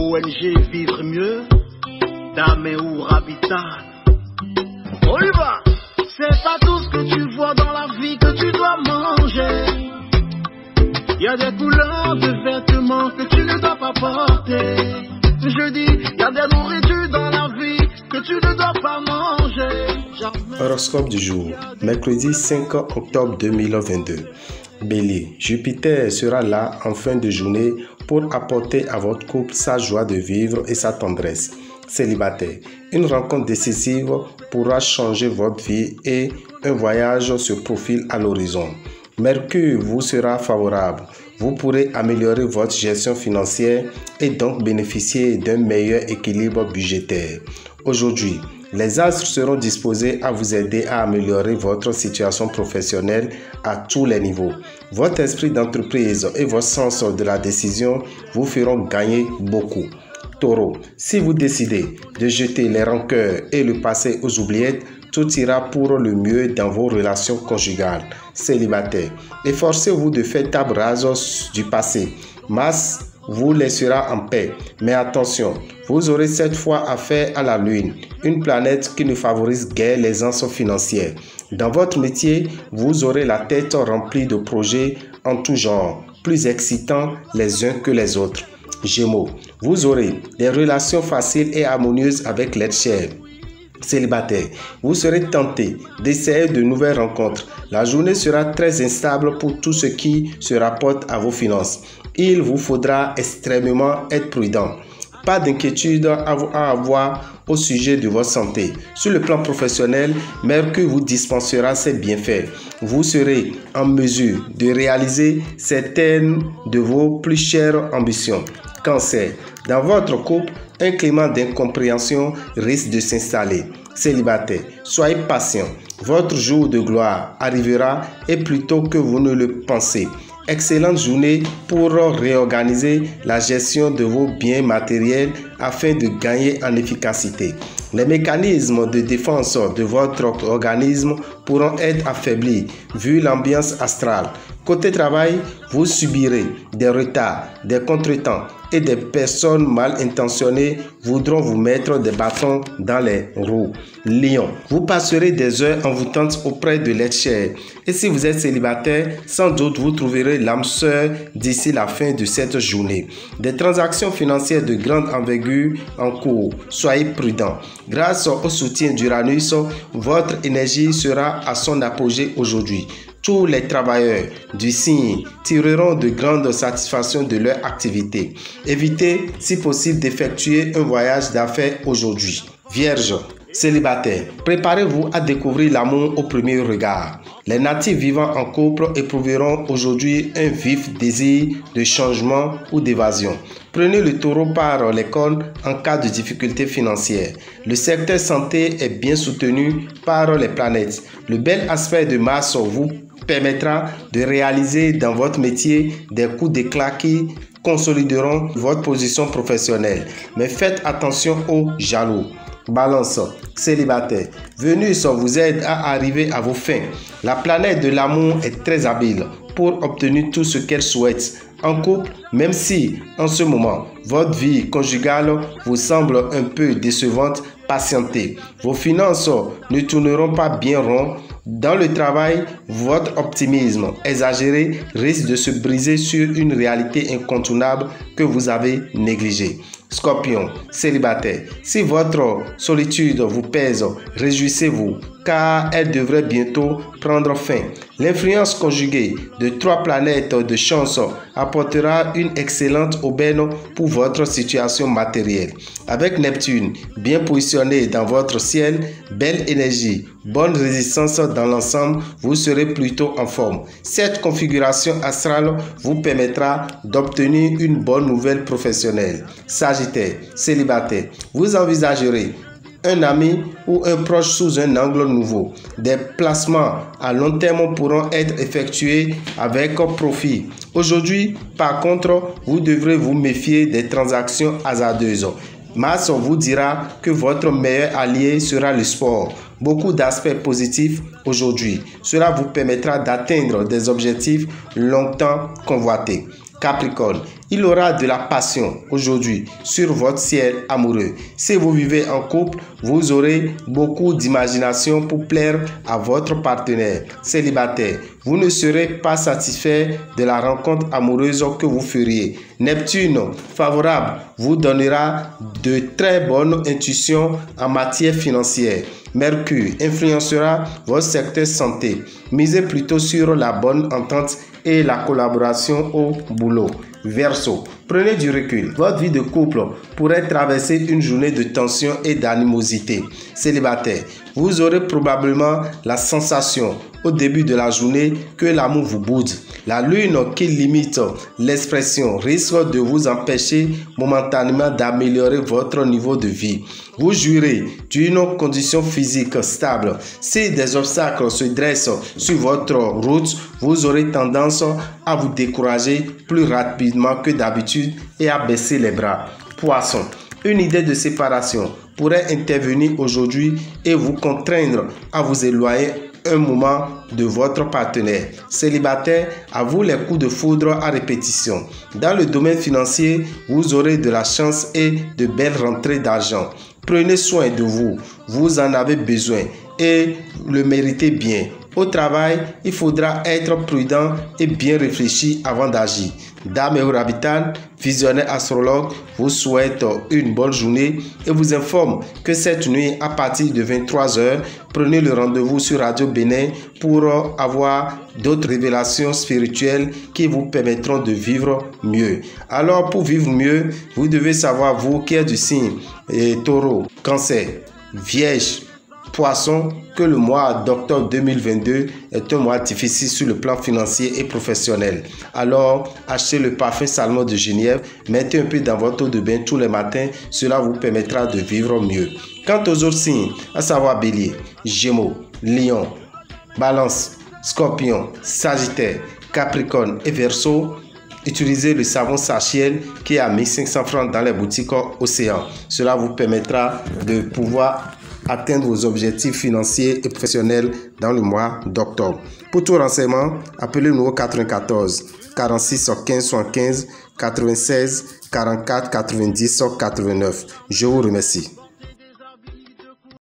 ONG Vivre Mieux, d'Améou Habitat. On y va! C'est pas tout ce que tu vois dans la vie que tu dois manger. Il y a des couleurs de vêtements que tu ne dois pas porter. Je dis, il y a des nourritures dans la vie que tu ne dois pas manger. Horoscope du jour, mercredi 5 octobre 2022. Bélier, Jupiter sera là en fin de journée pour apporter à votre couple sa joie de vivre et sa tendresse. Célibataire, une rencontre décisive pourra changer votre vie et un voyage se profile à l'horizon. Mercure vous sera favorable. Vous pourrez améliorer votre gestion financière et donc bénéficier d'un meilleur équilibre budgétaire. Aujourd'hui, les astres seront disposés à vous aider à améliorer votre situation professionnelle à tous les niveaux. Votre esprit d'entreprise et votre sens de la décision vous feront gagner beaucoup. Taureau, si vous décidez de jeter les rancœurs et le passé aux oubliettes, tout ira pour le mieux dans vos relations conjugales. Célibataire, efforcez-vous de faire table rase du passé. Mars vous laissera en paix. Mais attention, vous aurez cette fois affaire à la Lune, une planète qui ne favorise guère l'aisance financière. Dans votre métier, vous aurez la tête remplie de projets en tout genre, plus excitants les uns que les autres. Gémeaux, vous aurez des relations faciles et harmonieuses avec l'être cher. Célibataire, vous serez tenté d'essayer de nouvelles rencontres. La journée sera très instable pour tout ce qui se rapporte à vos finances. Il vous faudra extrêmement être prudent. Pas d'inquiétude à avoir au sujet de votre santé. Sur le plan professionnel, Mercure vous dispensera ses bienfaits. Vous serez en mesure de réaliser certaines de vos plus chères ambitions. Cancer, dans votre couple, un climat d'incompréhension risque de s'installer. Célibataire, soyez patient. Votre jour de gloire arrivera et plus tôt que vous ne le pensez. Excellente journée pour réorganiser la gestion de vos biens matériels afin de gagner en efficacité. Les mécanismes de défense de votre organisme pourront être affaiblis vu l'ambiance astrale. Côté travail, vous subirez des retards, des contretemps et des personnes mal intentionnées voudront vous mettre des bâtons dans les roues. Lion, vous passerez des heures envoûtantes auprès de l'être cher. Et si vous êtes célibataire, sans doute vous trouverez l'âme sœur d'ici la fin de cette journée. Des transactions financières de grande envergure en cours. Soyez prudents. Grâce au soutien d'Uranus, votre énergie sera à son apogée aujourd'hui. Tous les travailleurs du signe tireront de grandes satisfactions de leur activité. Évitez, si possible, d'effectuer un voyage d'affaires aujourd'hui. Vierge, célibataire, préparez-vous à découvrir l'amour au premier regard. Les natifs vivant en couple éprouveront aujourd'hui un vif désir de changement ou d'évasion. Prenez le taureau par les cornes en cas de difficultés financières. Le secteur santé est bien soutenu par les planètes. Le bel aspect de Mars vous permettra de réaliser dans votre métier des coups d'éclat qui consolideront votre position professionnelle. Mais faites attention aux jaloux. Balance, célibataire, Vénus vous aide à arriver à vos fins. La planète de l'amour est très habile pour obtenir tout ce qu'elle souhaite. En couple, même si en ce moment votre vie conjugale vous semble un peu décevante, patientez. Vos finances ne tourneront pas bien rond. Dans le travail, votre optimisme exagéré risque de se briser sur une réalité incontournable que vous avez négligée. Scorpion, célibataire, si votre solitude vous pèse, réjouissez-vous car elle devrait bientôt prendre fin. L'influence conjuguée de 3 planètes de chance apportera une excellente aubaine pour votre situation matérielle. Avec Neptune bien positionné dans votre ciel, belle énergie, bonne résistance dans l'ensemble, vous serez plutôt en forme. Cette configuration astrale vous permettra d'obtenir une bonne nouvelle professionnelle. Sagittaire, célibataire, vous envisagerez un ami ou un proche sous un angle nouveau. Des placements à long terme pourront être effectués avec profit. Aujourd'hui, par contre, vous devrez vous méfier des transactions hasardeuses. Mars vous dira que votre meilleur allié sera le sport. Beaucoup d'aspects positifs aujourd'hui. Cela vous permettra d'atteindre des objectifs longtemps convoités. Capricorne, il aura de la passion aujourd'hui sur votre ciel amoureux. Si vous vivez en couple, vous aurez beaucoup d'imagination pour plaire à votre partenaire. Célibataire, vous ne serez pas satisfait de la rencontre amoureuse que vous feriez. Neptune, favorable, vous donnera de très bonnes intuitions en matière financière. Mercure influencera votre secteur santé. Misez plutôt sur la bonne entente et la collaboration au boulot. Verseau, prenez du recul. Votre vie de couple pourrait traverser une journée de tension et d'animosité. Célibataire, vous aurez probablement la sensation au début de la journée que l'amour vous boude. La lune qui limite l'expression risque de vous empêcher momentanément d'améliorer votre niveau de vie. Vous jouirez d'une condition physique stable. Si des obstacles se dressent sur votre route, vous aurez tendance à vous décourager plus rapidement que d'habitude et à baisser les bras. Poisson, une idée de séparation pourrait intervenir aujourd'hui et vous contraindre à vous éloigner un moment de votre partenaire. Célibataire, à vous les coups de foudre à répétition. Dans le domaine financier, vous aurez de la chance et de belles rentrées d'argent. Prenez soin de vous, vous en avez besoin et le méritez bien. Au travail, il faudra être prudent et bien réfléchi avant d'agir. Dame et Orabitan, visionnaire astrologue, vous souhaite une bonne journée et vous informe que cette nuit, à partir de 23 h, prenez le rendez-vous sur Radio Bénin pour avoir d'autres révélations spirituelles qui vous permettront de vivre mieux. Alors, pour vivre mieux, vous devez savoir, vous qui êtes du signe Taureau, Cancer, Vierge, Poisson, que le mois d'octobre 2022 est un mois difficile sur le plan financier et professionnel. Alors, achetez le parfum Salmon de Genièvre, mettez un peu dans votre eau de bain tous les matins, cela vous permettra de vivre mieux. Quant aux autres signes, à savoir Bélier, Gémeaux, Lion, Balance, Scorpion, Sagittaire, Capricorne et Verseau, utilisez le savon Sachiel qui est à 1500 francs dans les boutiques Océan. Cela vous permettra de pouvoir atteindre vos objectifs financiers et professionnels dans le mois d'octobre. Pour tout renseignement, appelez le numéro 94 46 15 75 96 44 90 89. Je vous remercie.